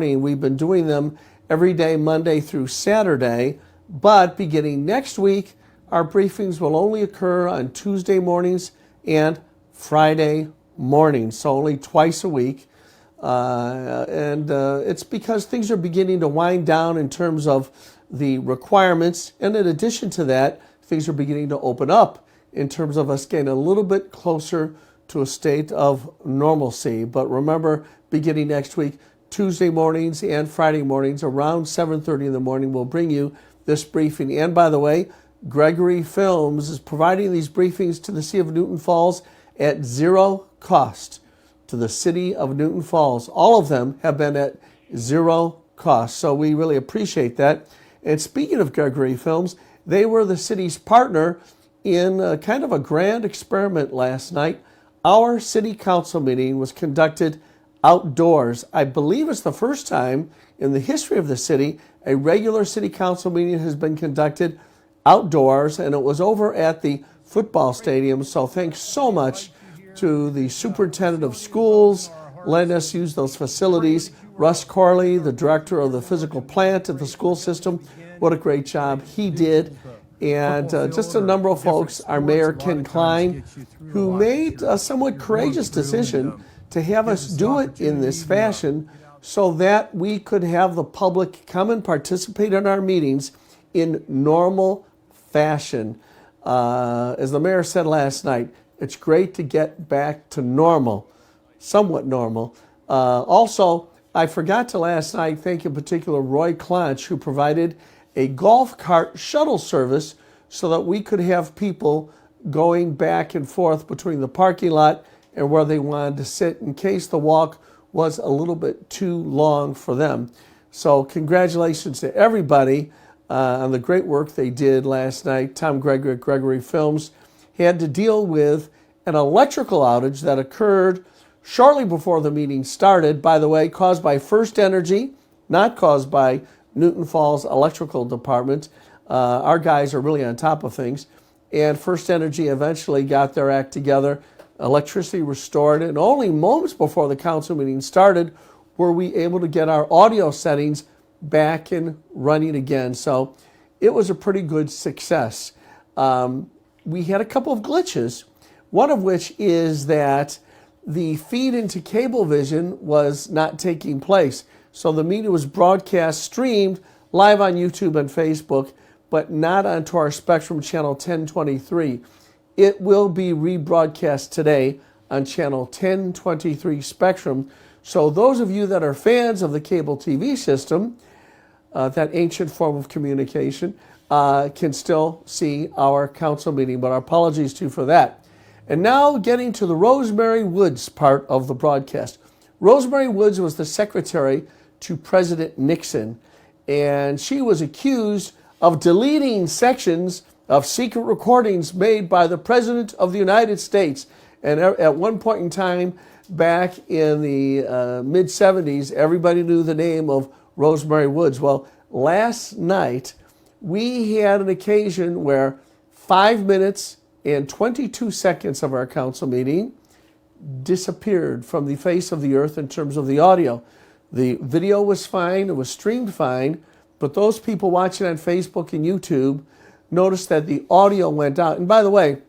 We've been doing them every day, Monday through Saturday, but beginning next week, our briefings will only occur on Tuesday mornings and Friday mornings, so only twice a week. It's because things are beginning to wind down in terms of the requirements, and in addition to that, things are beginning to open up in terms of us getting a little bit closer to a state of normalcy. But remember, beginning next week, Tuesday mornings and Friday mornings around 7:30 in the morning, we'll bring you this briefing. And by the way, Gregory Films is providing these briefings to the City of Newton Falls at zero cost. To the City of Newton Falls. All of them have been at zero cost, so we really appreciate that. And speaking of Gregory Films, they were the city's partner in kind of a grand experiment last night. Our city council meeting was conducted outdoors. I believe it's the first time in the history of the city a regular city council meeting has been conducted outdoors, and it was over at the football stadium. So thanks so much to the superintendent of schools, letting us use those facilities. Russ Corley, the director of the physical plant at the school system, what a great job he did. And just a number of folks, our mayor, Ken Klein, who made a somewhat courageous decision to have us do it in this fashion so that we could have the public come and participate in our meetings in normal fashion. As the mayor said last night, it's great to get back to normal, somewhat normal. Also, I forgot to last night thank in particular Roy Clonch, who provided a golf cart shuttle service so that we could have people going back and forth between the parking lot and where they wanted to sit in case the walk was a little bit too long for them. So congratulations to everybody on the great work they did last night. Tom Gregory at Gregory Films had to deal with an electrical outage that occurred shortly before the meeting started, by the way, caused by First Energy, not caused by Newton Falls Electrical Department. Our guys are really on top of things. And First Energy eventually got their act together, electricity restored, and only moments before the council meeting started were we able to get our audio settings back and running again. So it was a pretty good success. We had a couple of glitches, one of which is that the feed into Cablevision was not taking place. So the meeting was broadcast, streamed live on YouTube and Facebook, but not onto our Spectrum channel 1023. It will be rebroadcast today on channel 1023 Spectrum. So those of you that are fans of the cable TV system, that ancient form of communication, can still see our council meeting, but our apologies to you for that. And now getting to the Rosemary Woods part of the broadcast. Rosemary Woods was the secretary to President Nixon, and she was accused of deleting sections of secret recordings made by the President of the United States. And at one point in time, back in the mid-70s, everybody knew the name of Rosemary Woods. Well, last night, we had an occasion where 5 minutes and 22 seconds of our council meeting disappeared from the face of the earth in terms of the audio. The video was fine, it was streamed fine, but those people watching on Facebook and YouTube noticed that the audio went out. And by the way,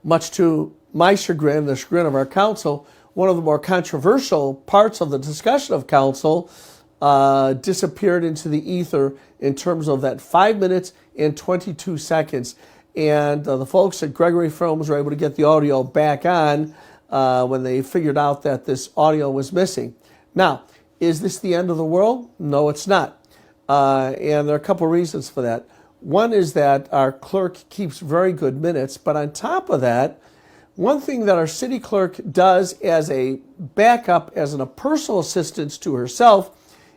much to my chagrin, the chagrin of our council, one of the more controversial parts of the discussion of council disappeared into the ether in terms of that 5 minutes and 22 seconds. And the folks at Gregory Films were able to get the audio back on when they figured out that this audio was missing. Now, is this the end of the world? No, it's not. And there are a couple reasons for that. One is that our clerk keeps very good minutes, but on top of that, one thing that our city clerk does as a backup, as a personal assistance to herself,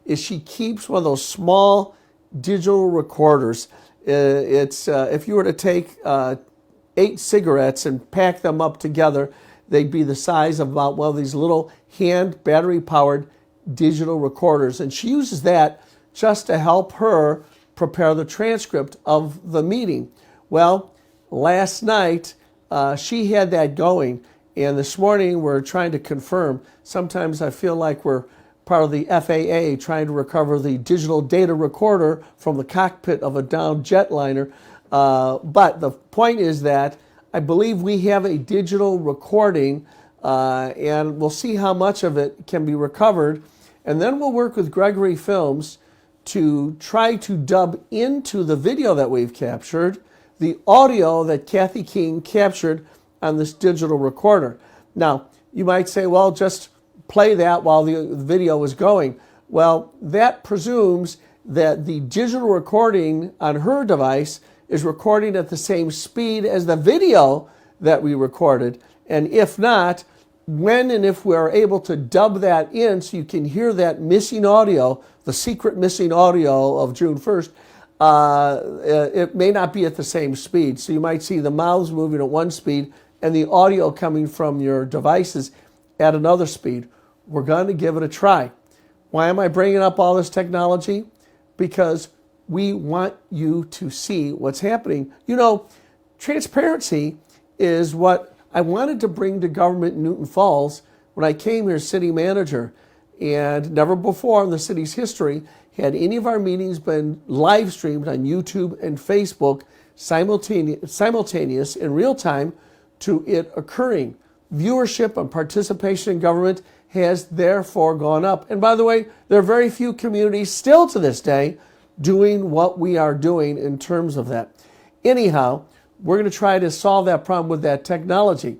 is she keeps one of those small digital recorders. If you were to take 8 cigarettes and pack them up together, they'd be the size of about one of these little hand battery-powered digital recorders. And she uses that just to help her prepare the transcript of the meeting. Well, last night, she had that going, and this morning we're trying to confirm. Sometimes I feel like we're part of the FAA trying to recover the digital data recorder from the cockpit of a downed jetliner. But the point is that I believe we have a digital recording, and we'll see how much of it can be recovered. And then we'll work with Gregory Films to try to dub into the video that we've captured the audio that Kathy King captured on this digital recorder. Now, you might say, well, just play that while the video is going. Well, that presumes that the digital recording on her device is recording at the same speed as the video that we recorded. And if not, when and if we're able to dub that in so you can hear that missing audio, the secret missing audio of June 1st, it may not be at the same speed. So you might see the mouths moving at one speed and the audio coming from your devices at another speed. We're going to give it a try. Why am I bringing up all this technology? Because we want you to see what's happening. You know, transparency is what I wanted to bring to government in Newton Falls when I came here as city manager. And never before in the city's history had any of our meetings been live streamed on YouTube and Facebook simultaneous in real time to it occurring. Viewership and participation in government has therefore gone up. And by the way, there are very few communities still to this day doing what we are doing in terms of that. Anyhow, we're going to try to solve that problem with that technology.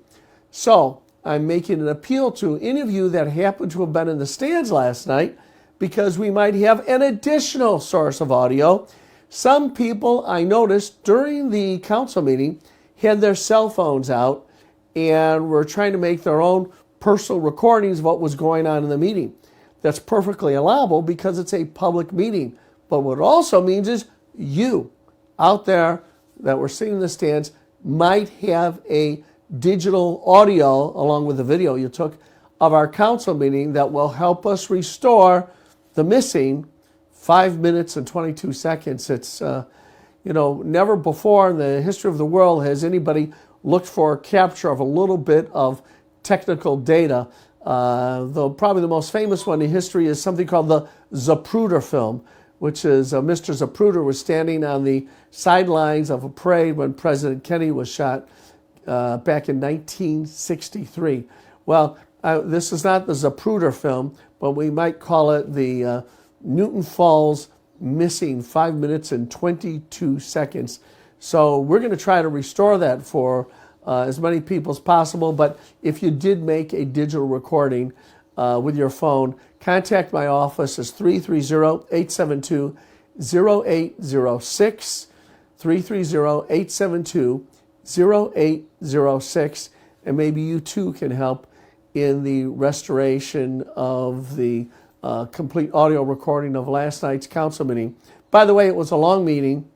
So I'm making an appeal to any of you that happen to have been in the stands last night because we might have an additional source of audio. Some people I noticed during the council meeting had their cell phones out and were trying to make their own personal recordings of what was going on in the meeting. That's perfectly allowable because it's a public meeting. But what it also means is you out there that were sitting in the stands might have a digital audio along with the video you took of our council meeting that will help us restore the missing 5 minutes and 22 seconds. It's, never before in the history of the world has anybody looked for capture of a little bit of technical data. Though probably the most famous one in history is something called the Zapruder film, which is Mr. Zapruder was standing on the sidelines of a parade when President Kennedy was shot back in 1963. Well, this is not the Zapruder film, but we might call it the Newton Falls missing 5 minutes and 22 seconds. So we're going to try to restore that for as many people as possible. But if you did make a digital recording with your phone, contact my office. It's 330-872-0806, 330-872-0806, and maybe you too can help in the restoration of the complete audio recording of last night's council meeting. By the way, it was a long meeting,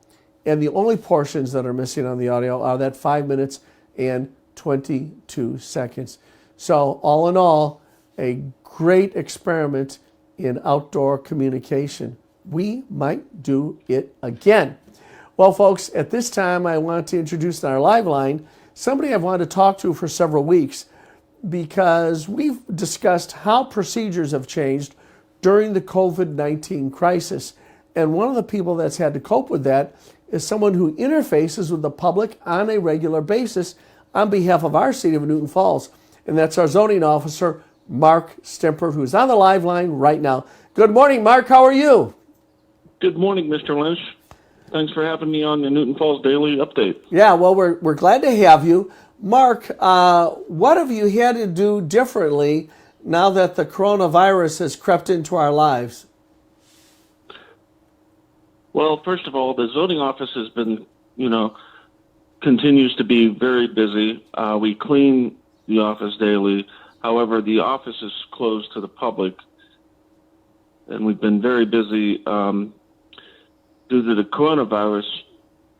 and the only portions that are missing on the audio are that 5 minutes and 22 seconds. So all in all, a great experiment in outdoor communication. We might do it again. Well, folks, at this time, I want to introduce on our live line somebody I've wanted to talk to for several weeks because we've discussed how procedures have changed during the COVID-19 crisis. And one of the people that's had to cope with that is someone who interfaces with the public on a regular basis on behalf of our city of Newton Falls. And that's our zoning officer, Mark Stemper, who's on the live line right now. Good morning, Mark. How are you? Good morning, Mr. Lynch. Thanks for having me on the Newton Falls Daily Update. Yeah, well, we're glad to have you. Mark, what have you had to do differently now that the coronavirus has crept into our lives? Well, first of all, the zoning office has been, continues to be very busy. We clean the office daily. However, the office is closed to the public, and we've been very busy due to the coronavirus.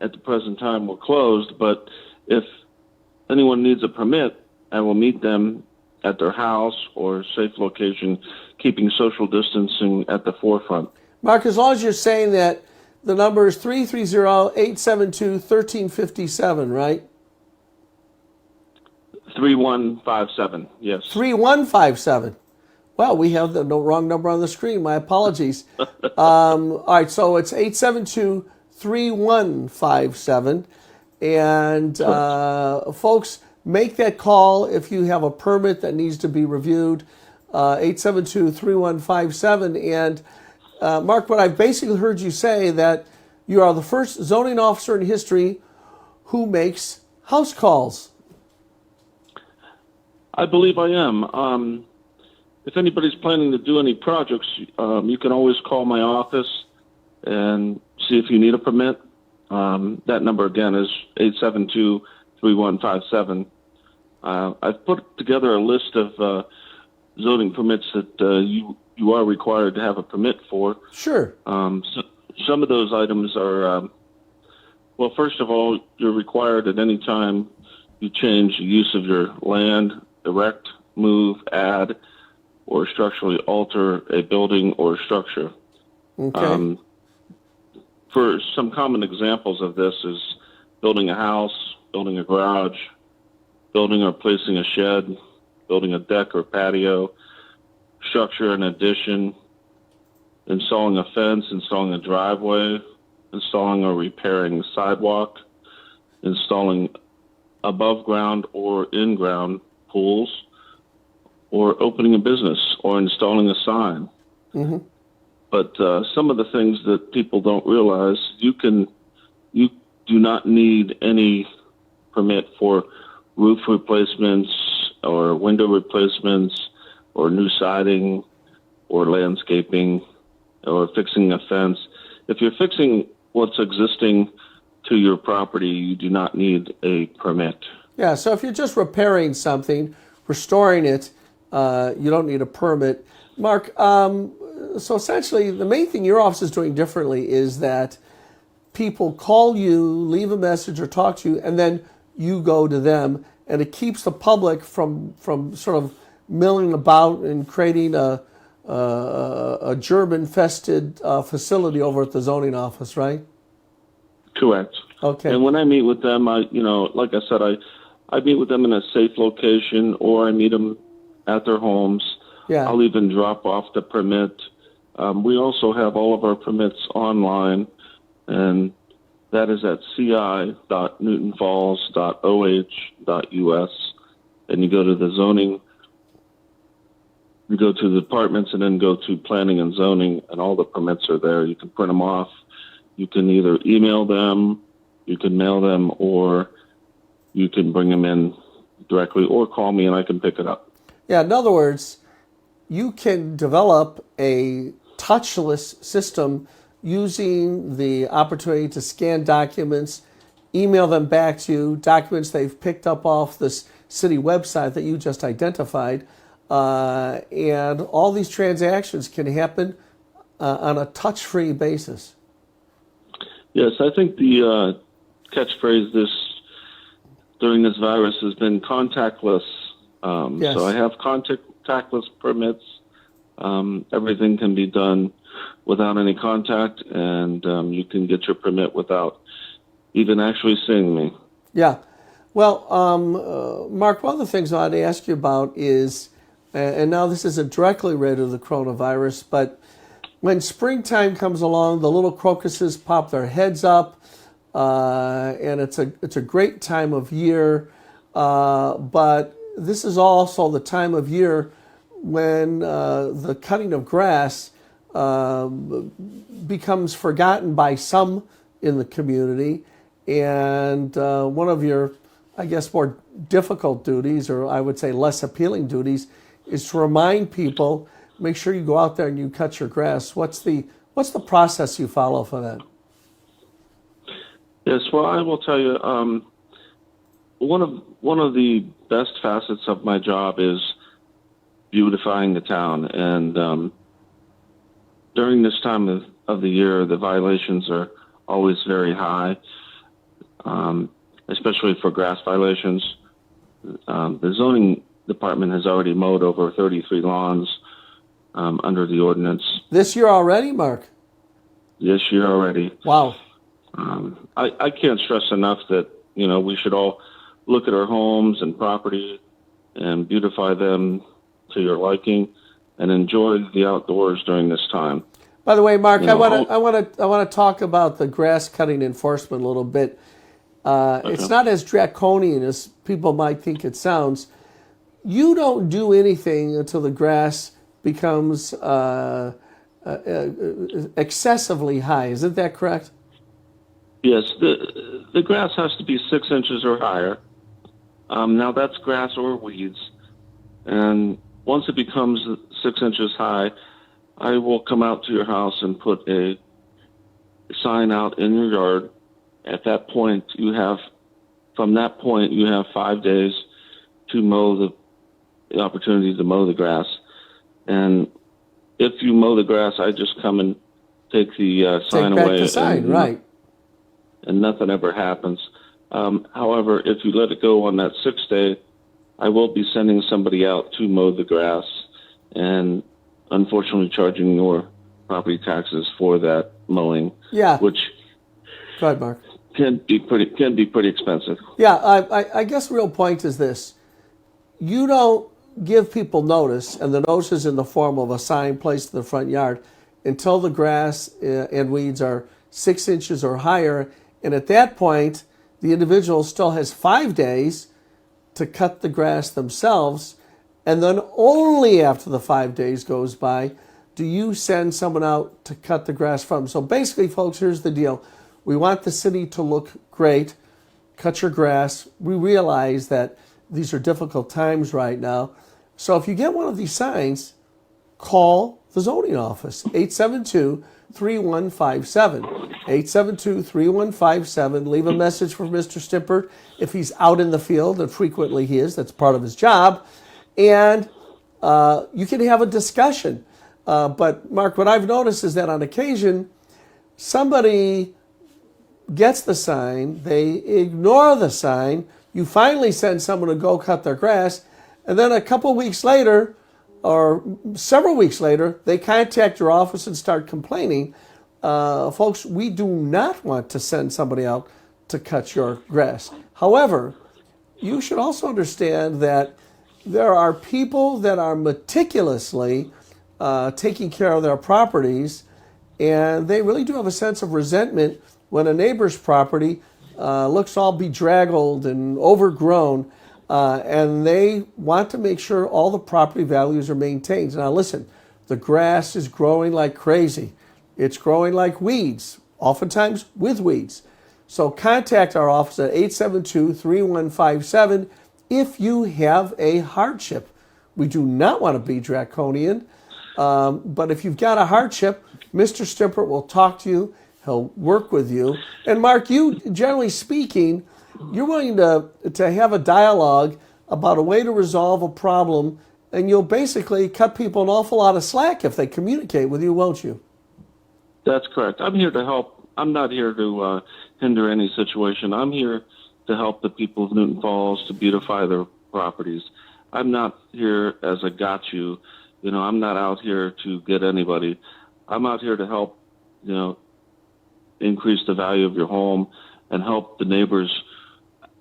At the present time, we're closed, but if anyone needs a permit, I will meet them at their house or safe location, keeping social distancing at the forefront. Mark, as long as you're saying that the number is 330-872-1357, right? 3157, yes. 3157. Well, we have the no, wrong number on the screen. My apologies. All right, so it's 872-3157. And folks, make that call if you have a permit that needs to be reviewed. 872-3157. And Mark, what I've basically heard you say that you are the first zoning officer in history who makes house calls. I believe I am. If anybody's planning to do any projects, you can always call my office and see if you need a permit. That number again is 872-3157. I've put together a list of zoning permits that you are required to have a permit for. Sure. So some of those items are, well, first of all, you're required at any time you change the use of your land, erect, move, add, or structurally alter a building or structure. Okay. For some common examples of this is building a house, building a garage, building or placing a shed, building a deck or patio, structure an addition, installing a fence, installing a driveway, installing or repairing a sidewalk, installing above ground or in ground pools, or opening a business or installing a sign. Mm-hmm. But some of the things that people don't realize, you do not need any permit for roof replacements or window replacements or new siding or landscaping or fixing a fence. If you're fixing what's existing to your property, you do not need a permit. Yeah, so if you're just repairing something, restoring it, you don't need a permit. Mark, so essentially the main thing your office is doing differently is that people call you, leave a message or talk to you, and then you go to them, and it keeps the public from sort of milling about and creating a germ-infested facility over at the zoning office, right? Correct. Okay. And when I meet with them, like I said, I meet with them in a safe location, or I meet them at their homes. Yeah. I'll even drop off the permit. We also have all of our permits online, and that is at ci.newtonfalls.oh.us. And you go to the zoning, you go to the departments, and then go to planning and zoning, and all the permits are there. You can print them off. You can either email them, you can mail them, or you can bring them in directly, or call me and I can pick it up. Yeah, in other words, you can develop a touchless system using the opportunity to scan documents, email them back to you, documents they've picked up off this city website that you just identified, and all these transactions can happen on a touch-free basis. Yes, I think the catchphrase during this virus has been contactless. Yes. So I have contactless permits. Everything can be done without any contact, and you can get your permit without even actually seeing me. Yeah. Well, Mark, one of the things I'd ask you about is, and now this isn't directly related to the coronavirus, but when springtime comes along, the little crocuses pop their heads up, and it's a great time of year. But this is also the time of year when the cutting of grass becomes forgotten by some in the community, and one of your, I guess, more difficult duties, or I would say less appealing duties, is to remind people, make sure you go out there and you cut your grass. What's the process you follow for that? Yes, well, I will tell you, one of the best facets of my job is beautifying the town, and during this time of the year, the violations are always very high, especially for grass violations. The zoning department has already mowed over 33 lawns under the ordinance. This year already, Mark? This year already. Wow. I can't stress enough that, we should all look at our homes and property and beautify them to your liking. and enjoy the outdoors during this time. By the way, Mark, You know, I want to talk about the grass cutting enforcement a little bit. It's not as draconian as people might think it sounds. You don't do anything until the grass becomes excessively high. Isn't that correct? Yes, the grass has to be 6 inches or higher. Now that's grass or weeds, and once it becomes 6 inches high, I will come out to your house and put a sign out in your yard. At that point, from that point, you have 5 days to mow the opportunity to mow the grass. And if you mow the grass, I just come and take the sign Take back away. the sign, right? And nothing ever happens. However, if you let it go on that 6th day, I will be sending somebody out to mow the grass and unfortunately charging your property taxes for that mowing. Yeah. Which Go ahead, Mark. can be pretty expensive. Yeah, I guess the real point is this. You don't give people notice, and the notice is in the form of a sign placed in the front yard, until the grass and weeds are 6 inches or higher. And at that point, the individual still has 5 days to cut the grass themselves. And then only after the 5 days goes by do you send someone out to cut the grass from them. So basically, folks, here's the deal. We want the city to look great. Cut your grass. We realize that these are difficult times right now. So if you get one of these signs, call the zoning office, 872-3157. 872-3157. Leave a message for Mr. Stimpert if he's out in the field, and frequently he is. That's part of his job. And you can have a discussion. But, Mark, what I've noticed is that on occasion, somebody gets the sign, they ignore the sign, you finally send someone to go cut their grass, and then a couple weeks later, or several weeks later, they contact your office and start complaining. Folks, we do not want to send somebody out to cut your grass. However, you should also understand that there are people that are meticulously taking care of their properties, and they really do have a sense of resentment when a neighbor's property looks all bedraggled and overgrown, and they want to make sure all the property values are maintained. Now listen, the grass is growing like crazy. It's growing like weeds, oftentimes with weeds. So contact our office at 872-3157 if you have a hardship. We do not want to be draconian, but if you've got a hardship, Mr. Stimpert will talk to you. He'll work with you. And Mark, you, generally speaking, you're willing to have a dialogue about a way to resolve a problem, and you'll basically cut people an awful lot of slack if they communicate with you, won't you? That's correct. I'm here to help. I'm not here to hinder any situation. I'm here to help the people of Newton Falls to beautify their properties. I'm not here as a got you. I'm not out here to get anybody. I'm out here to help, increase the value of your home and help the neighbors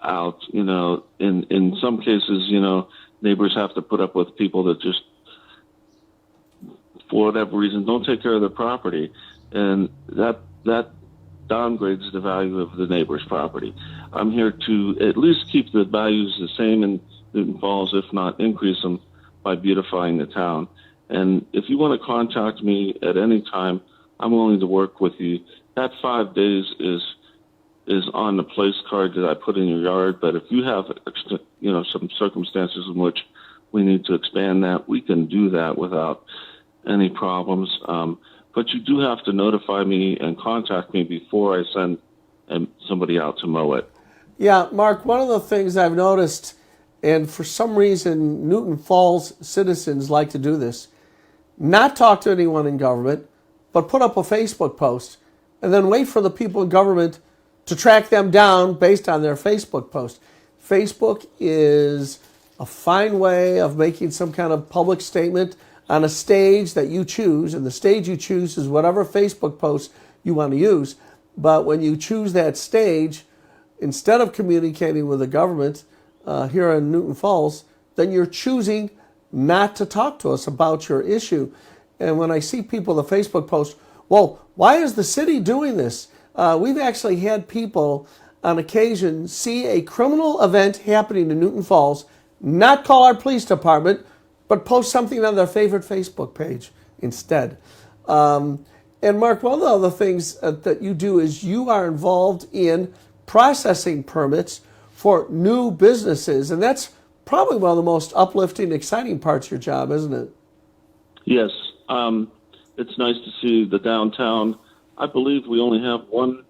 out. In some cases, neighbors have to put up with people that just, for whatever reason, don't take care of their property. And that downgrades the value of the neighbor's property. I'm here to at least keep the values the same in Newton Falls, if not increase them by beautifying the town. And if you want to contact me at any time, I'm willing to work with you. That 5 days is on the place card that I put in your yard. But if you have, some circumstances in which we need to expand that, we can do that without any problems. But you do have to notify me and contact me before I send somebody out to mow it. Yeah, Mark, one of the things I've noticed, and for some reason Newton Falls citizens like to do this, not talk to anyone in government, but put up a Facebook post and then wait for the people in government to track them down based on their Facebook post. Facebook is a fine way of making some kind of public statement on a stage that you choose, and the stage you choose is whatever Facebook post you want to use. But when you choose that stage, instead of communicating with the government here in Newton Falls, then you're choosing not to talk to us about your issue. And when I see people, the Facebook post, well, why is the city doing this? We've actually had people on occasion see a criminal event happening in Newton Falls, not call our police department, but post something on their favorite Facebook page instead. And Mark, one of the other things that you do is you are involved in processing permits for new businesses, and that's probably one of the most uplifting, exciting parts of your job, isn't it? Yes. It's nice to see the downtown. I believe we only have one,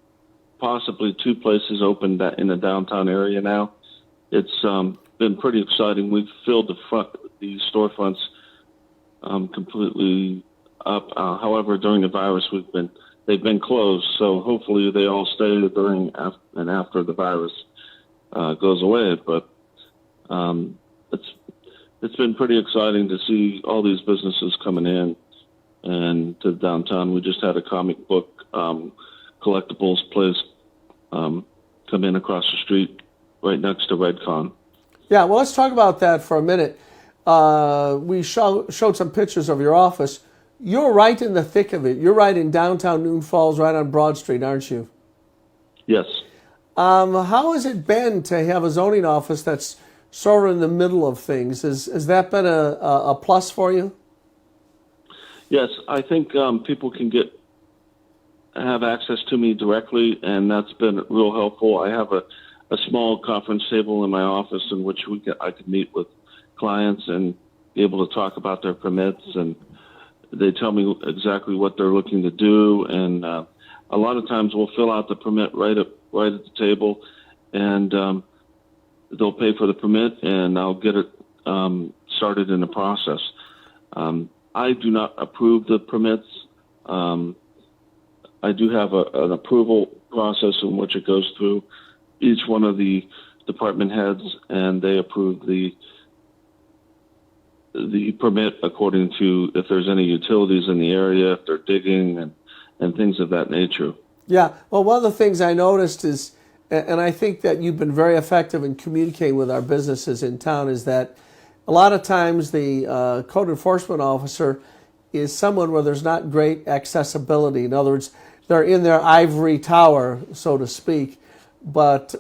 possibly two places open in the downtown area now. It's been pretty exciting. We've filled the storefronts completely up. However, during the virus, they've been closed. So hopefully they all stay during and after the virus goes away. But it's been pretty exciting to see all these businesses coming in and to downtown. We just had a comic book collectibles place come in across the street right next to Redcon. Yeah, well, let's talk about that for a minute. We showed some pictures of your office. You're right in the thick of it. You're right in downtown Newton Falls, right on Broad Street, aren't you? Yes. How has it been to have a zoning office that's sort of in the middle of things? Has that been a plus for you? Yes, I think people can have access to me directly, and that's been real helpful. I have a small conference table in my office in which I could meet with clients and be able to talk about their permits, and they tell me exactly what they're looking to do. And a lot of times we'll fill out the permit right at the table, and they'll pay for the permit, and I'll get it started in the process. I do not approve the permits. I do have an approval process in which it goes through each one of the department heads, and they approve the permit according to if there's any utilities in the area, if they're digging, and things of that nature. Yeah, well, one of the things I noticed is, and I think that you've been very effective in communicating with our businesses in town, is that a lot of times the code enforcement officer is someone where there's not great accessibility. In other words, they're in their ivory tower, so to speak, but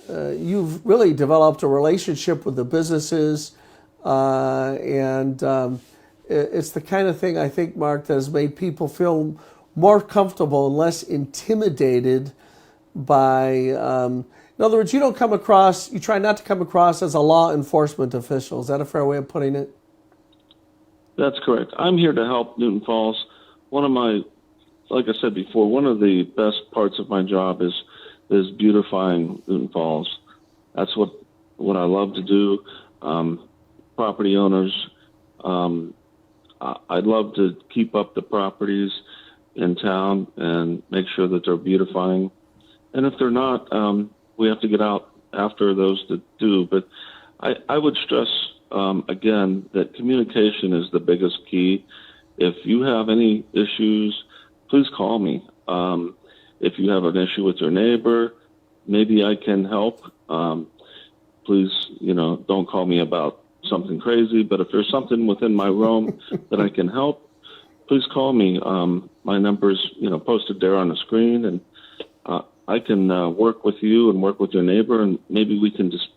you've really developed a relationship with the businesses, and it's the kind of thing, I think, Mark, that has made people feel more comfortable and less intimidated by, in other words, you try not to come across as a law enforcement official. Is that a fair way of putting it? That's correct. I'm here to help Newton Falls. Like I said before, one of the best parts of my job is beautifying Newton Falls. That's what I love to do. Property owners, I'd love to keep up the properties in town and make sure that they're beautifying. And if they're not, we have to get out after those that do. But I would stress, again, that communication is the biggest key. If you have any issues, please call me. If you have an issue with your neighbor, maybe I can help. Please, don't call me about something crazy. But if there's something within my realm that I can help, please call me. My number's, posted there on the screen, and I can work with you and work with your neighbor, and maybe we can just,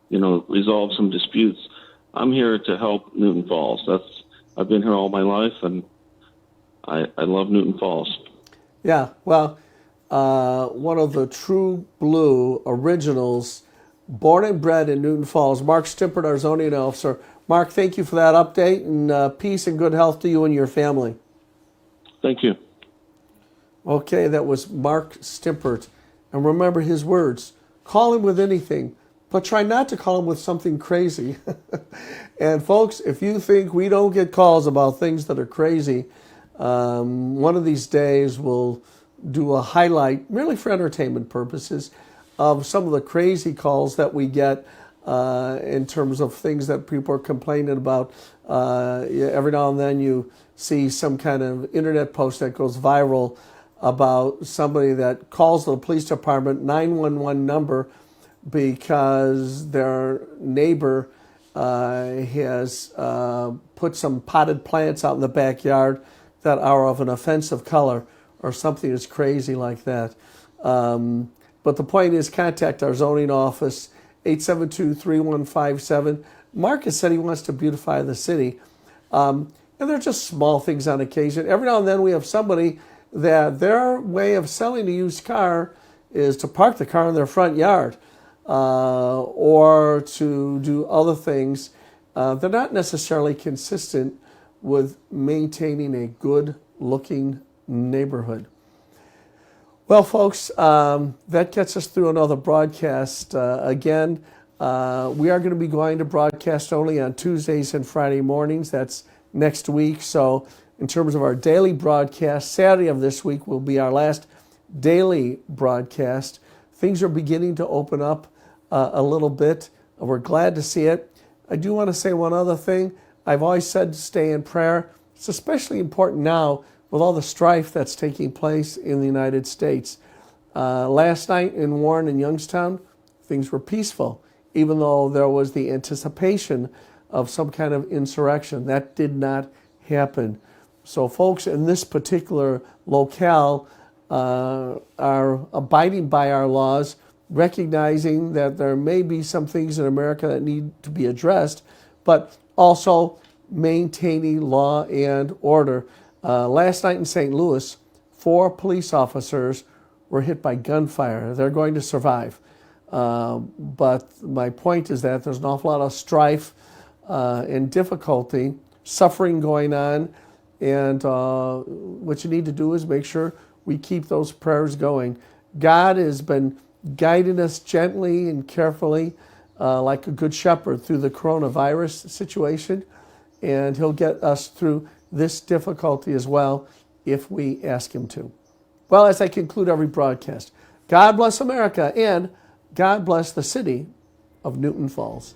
resolve some disputes. I'm here to help Newton Falls. I've been here all my life, and I love Newton Falls. Yeah, well, one of the true blue originals, born and bred in Newton Falls, Mark Stimpert, our zoning officer. Mark, thank you for that update, and peace and good health to you and your family. Thank you. Okay, that was Mark Stimpert. And remember his words, call him with anything, but try not to call him with something crazy. And folks, if you think we don't get calls about things that are crazy, one of these days we'll do a highlight, merely for entertainment purposes, of some of the crazy calls that we get in terms of things that people are complaining about. Every now and then you see some kind of internet post that goes viral about somebody that calls the police department 911 number because their neighbor has put some potted plants out in the backyard that are of an offensive color or something that's crazy like that. But the point is, contact our zoning office, 872-3157. Marcus said he wants to beautify the city. And they're just small things on occasion. Every now and then we have somebody that their way of selling a used car is to park the car in their front yard or to do other things. They're not necessarily consistent with maintaining a good-looking neighborhood. Well, folks, that gets us through another broadcast. Again, we are going to be going to broadcast only on Tuesdays and Friday mornings. That's next week. So in terms of our daily broadcast, Saturday of this week will be our last daily broadcast. Things are beginning to open up a little bit. We're glad to see it. I do want to say one other thing. I've always said to stay in prayer. It's especially important now with all the strife that's taking place in the United States. Last night in Warren and Youngstown, things were peaceful, even though there was the anticipation of some kind of insurrection. That did not happen. So folks in this particular locale are abiding by our laws, recognizing that there may be some things in America that need to be addressed, but also maintaining law and order. Last night in St. Louis, 4 police officers were hit by gunfire. They're going to survive. But my point is that there's an awful lot of strife and difficulty, suffering going on, and what you need to do is make sure we keep those prayers going. God has been guiding us gently and carefully, like a good shepherd, through the coronavirus situation, and He'll get us through this difficulty as well if we ask Him to. Well, as I conclude every broadcast, God bless America and God bless the city of Newton Falls.